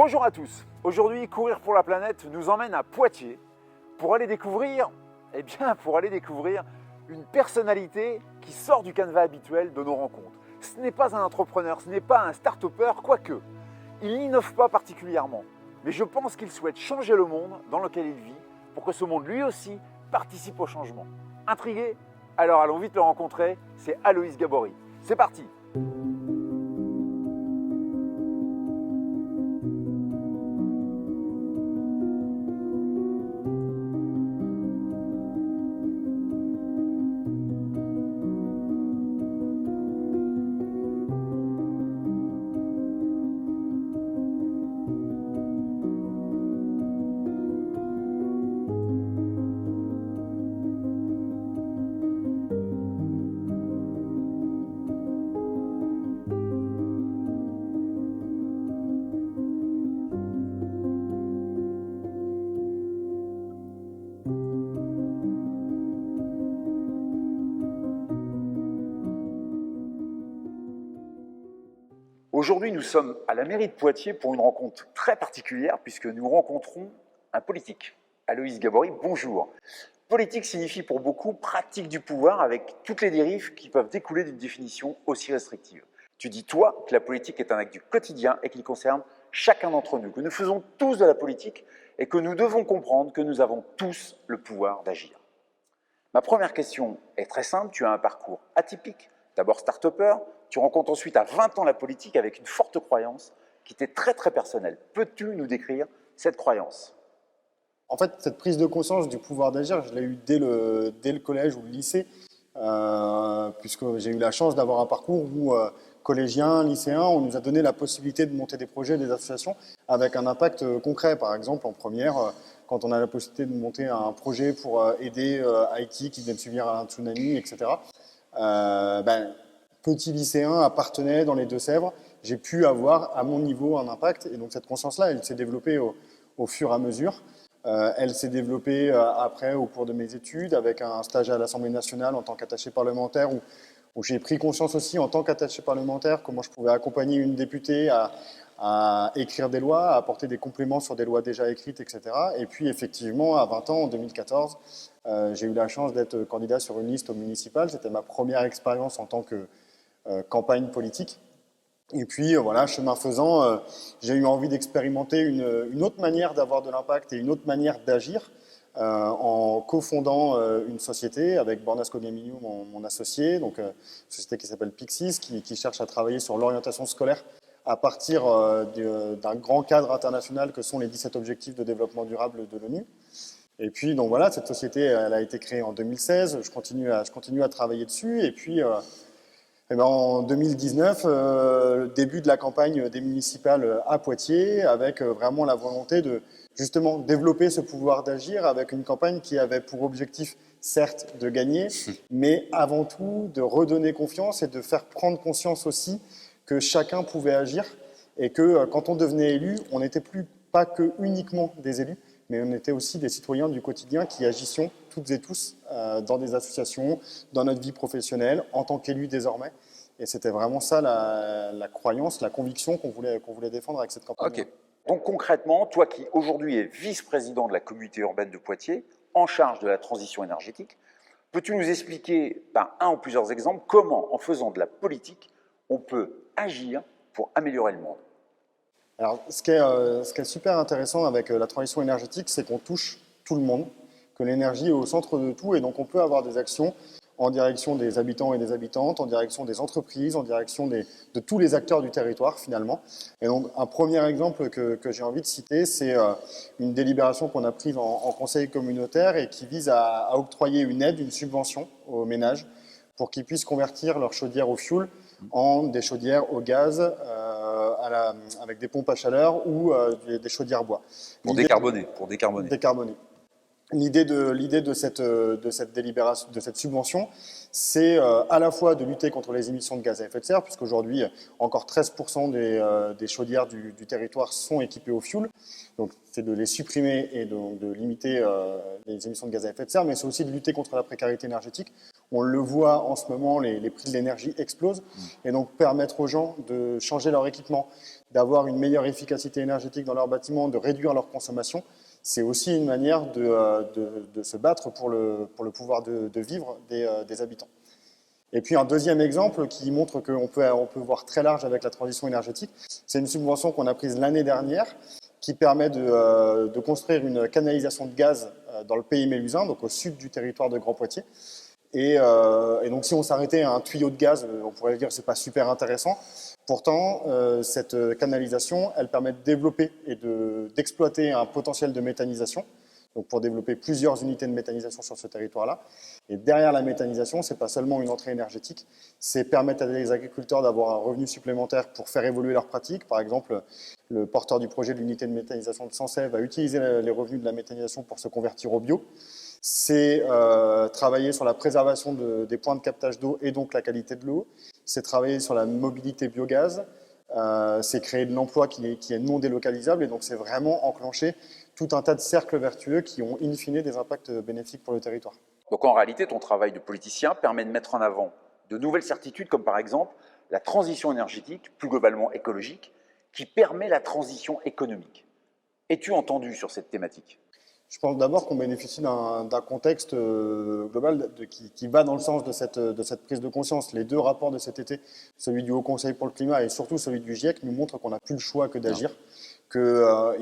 Bonjour à tous. Aujourd'hui, Courir pour la planète nous emmène à Poitiers pour aller découvrir, une personnalité qui sort du canevas habituel de nos rencontres. Ce n'est pas un entrepreneur, ce n'est pas un start-upper, quoique. Il n'innove pas particulièrement, mais je pense qu'il souhaite changer le monde dans lequel il vit pour que ce monde lui aussi participe au changement. Intrigué? Alors allons vite le rencontrer, c'est Aloïs Gabory. C'est parti! Aujourd'hui, nous sommes à la mairie de Poitiers pour une rencontre très particulière puisque nous rencontrons un politique. Aloïs Gabory, bonjour. Politique signifie pour beaucoup pratique du pouvoir avec toutes les dérives qui peuvent découler d'une définition aussi restrictive. Tu dis, toi, que la politique est un acte du quotidien et qu'il concerne chacun d'entre nous, que nous faisons tous de la politique et que nous devons comprendre que nous avons tous le pouvoir d'agir. Ma première question est très simple, tu as un parcours atypique, d'abord start-upper, tu rencontres ensuite à 20 ans la politique avec une forte croyance qui t'est très personnelle. Peux-tu nous décrire cette croyance? En fait, cette prise de conscience du pouvoir d'agir, je l'ai eue dès le collège ou le lycée, puisque j'ai eu la chance d'avoir un parcours où, collégiens, lycéens, on nous a donné la possibilité de monter des projets, des associations avec un impact concret. Par exemple, en première, quand on a la possibilité de monter un projet pour aider Haïti qui vient de subir un tsunami, etc. Petit lycéen appartenait dans les Deux-Sèvres, j'ai pu avoir à mon niveau un impact. Et donc cette conscience-là, elle s'est développée au fur et à mesure. Elle s'est développée après au cours de mes études avec un stage à l'Assemblée nationale en tant qu'attaché parlementaire où j'ai pris conscience aussi en tant qu'attaché parlementaire comment je pouvais accompagner une députée à écrire des lois, à apporter des compléments sur des lois déjà écrites, etc. Et puis effectivement, à 20 ans, en 2014, j'ai eu la chance d'être candidat sur une liste au municipal. C'était ma première expérience en tant que campagne politique. Et puis voilà, chemin faisant, j'ai eu envie d'expérimenter une autre manière d'avoir de l'impact et une autre manière d'agir en cofondant une société avec Bornas Kogaminiou, mon associé, donc une société qui s'appelle Pixis, qui cherche à travailler sur l'orientation scolaire à partir d'un grand cadre international que sont les 17 objectifs de développement durable de l'ONU. Et puis donc voilà, cette société elle a été créée en 2016, je continue à travailler dessus et puis en 2019, début de la campagne des municipales à Poitiers, avec vraiment la volonté de justement développer ce pouvoir d'agir avec une campagne qui avait pour objectif, certes, de gagner, mais avant tout de redonner confiance et de faire prendre conscience aussi que chacun pouvait agir et que quand on devenait élu, on n'était pas que uniquement des élus, mais on était aussi des citoyens du quotidien qui agissions toutes et tous dans des associations, dans notre vie professionnelle, en tant qu'élus désormais. Et c'était vraiment ça la croyance, la conviction qu'on voulait défendre avec cette campagne. Ok. Donc concrètement, toi qui aujourd'hui es vice-président de la communauté urbaine de Poitiers, en charge de la transition énergétique, peux-tu nous expliquer par un ou plusieurs exemples comment, en faisant de la politique, on peut agir pour améliorer le monde? Alors, ce qui est super intéressant avec la transition énergétique, c'est qu'on touche tout le monde, que l'énergie est au centre de tout, et donc on peut avoir des actions en direction des habitants et des habitantes, en direction des entreprises, en direction de tous les acteurs du territoire finalement. Et donc un premier exemple que j'ai envie de citer, c'est une délibération qu'on a prise en conseil communautaire et qui vise à octroyer une aide, une subvention aux ménages pour qu'ils puissent convertir leurs chaudières au fioul en des chaudières au gaz avec des pompes à chaleur ou des chaudières bois. Pour décarboner. L'idée de cette délibération, de cette subvention, c'est à la fois de lutter contre les émissions de gaz à effet de serre, puisqu'aujourd'hui, encore 13% des chaudières du territoire sont équipées au fioul. Donc, c'est de les supprimer et de limiter les émissions de gaz à effet de serre, mais c'est aussi de lutter contre la précarité énergétique. On le voit en ce moment, les prix de l'énergie explosent. Et donc, permettre aux gens de changer leur équipement, d'avoir une meilleure efficacité énergétique dans leur bâtiment, de réduire leur consommation, c'est aussi une manière de se battre pour le pouvoir de vivre des habitants. Et puis un deuxième exemple qui montre qu'on peut voir très large avec la transition énergétique, c'est une subvention qu'on a prise l'année dernière qui permet de construire une canalisation de gaz dans le pays mélusin, donc au sud du territoire de Grand Poitiers. Et donc si on s'arrêtait à un tuyau de gaz, on pourrait dire que ce n'est pas super intéressant. Pourtant, cette canalisation, elle permet de développer et d'exploiter un potentiel de méthanisation, donc pour développer plusieurs unités de méthanisation sur ce territoire-là. Et derrière la méthanisation, ce n'est pas seulement une entrée énergétique, c'est permettre à des agriculteurs d'avoir un revenu supplémentaire pour faire évoluer leurs pratiques. Par exemple, le porteur du projet de l'unité de méthanisation de Sancey va utiliser les revenus de la méthanisation pour se convertir au bio. C'est travailler sur la préservation des points de captage d'eau et donc la qualité de l'eau. C'est travailler sur la mobilité biogaz. C'est créer de l'emploi qui est non délocalisable. Et donc, c'est vraiment enclencher tout un tas de cercles vertueux qui ont in fine des impacts bénéfiques pour le territoire. Donc en réalité, ton travail de politicien permet de mettre en avant de nouvelles certitudes, comme par exemple la transition énergétique, plus globalement écologique, qui permet la transition économique. Es-tu entendu sur cette thématique ? Je pense d'abord qu'on bénéficie d'un contexte global qui va dans le sens de cette prise de conscience. Les deux rapports de cet été, celui du Haut Conseil pour le climat et surtout celui du GIEC, nous montrent qu'on n'a plus le choix que d'agir, qu'il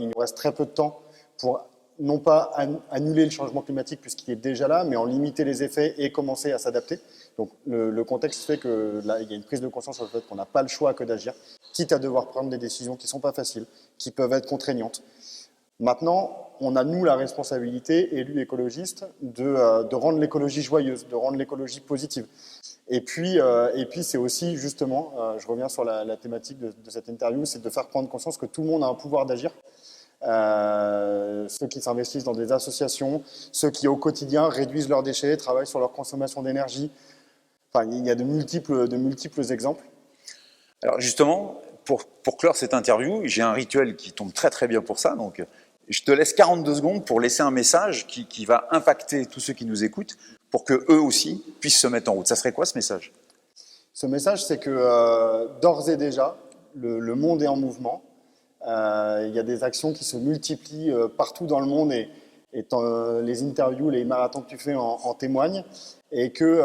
nous reste très peu de temps pour non pas annuler le changement climatique puisqu'il est déjà là, mais en limiter les effets et commencer à s'adapter. Donc le contexte fait qu'il y a une prise de conscience sur le fait qu'on n'a pas le choix que d'agir, quitte à devoir prendre des décisions qui ne sont pas faciles, qui peuvent être contraignantes. Maintenant, on a, nous, la responsabilité, élus écologistes, de rendre l'écologie joyeuse, de rendre l'écologie positive. Et puis c'est aussi, justement, je reviens sur la thématique de cette interview, c'est de faire prendre conscience que tout le monde a un pouvoir d'agir. Ceux qui s'investissent dans des associations, ceux qui, au quotidien, réduisent leurs déchets, travaillent sur leur consommation d'énergie. Enfin, il y a de multiples exemples. Alors justement, pour clore cette interview, j'ai un rituel qui tombe très très bien pour ça, donc je te laisse 42 secondes pour laisser un message qui va impacter tous ceux qui nous écoutent pour qu'eux aussi puissent se mettre en route. Ça serait quoi ce message ? Ce message, c'est que d'ores et déjà, le monde est en mouvement. Il y a des actions qui se multiplient partout dans le monde et les interviews, les marathons que tu fais en témoignent. Et que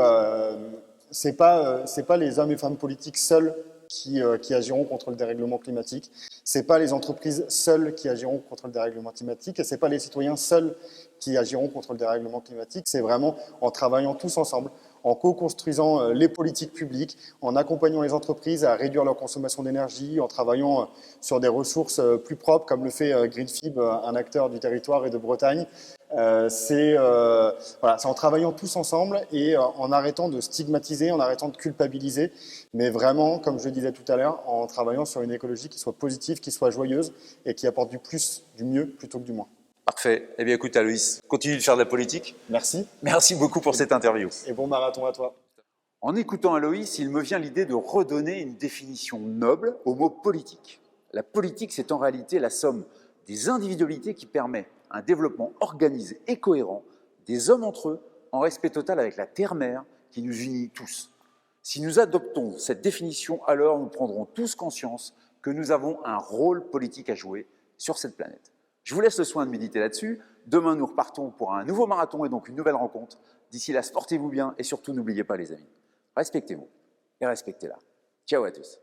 c'est pas les hommes et femmes politiques seuls qui agiront contre le dérèglement climatique. Ce n'est pas les entreprises seules qui agiront contre le dérèglement climatique et ce n'est pas les citoyens seuls qui agiront contre le dérèglement climatique. C'est vraiment en travaillant tous ensemble, en co-construisant les politiques publiques, en accompagnant les entreprises à réduire leur consommation d'énergie, en travaillant sur des ressources plus propres, comme le fait Greenfib, un acteur du territoire et de Bretagne. C'est en travaillant tous ensemble et en arrêtant de stigmatiser, en arrêtant de culpabiliser, mais vraiment, comme je le disais tout à l'heure, en travaillant sur une écologie qui soit positive, qui soit joyeuse et qui apporte du plus, du mieux plutôt que du moins. Parfait. Eh bien écoute Aloïs, continue de faire de la politique. Merci. Merci beaucoup pour cette interview. Et bon marathon à toi. En écoutant Aloïs, il me vient l'idée de redonner une définition noble au mot politique. La politique, c'est en réalité la somme des individualités qui permet un développement organisé et cohérent des hommes entre eux, en respect total avec la terre-mère qui nous unit tous. Si nous adoptons cette définition, alors nous prendrons tous conscience que nous avons un rôle politique à jouer sur cette planète. Je vous laisse le soin de méditer là-dessus. Demain, nous repartons pour un nouveau marathon et donc une nouvelle rencontre. D'ici là, portez-vous bien et surtout, n'oubliez pas les amis, respectez-vous et respectez-la. Ciao à tous.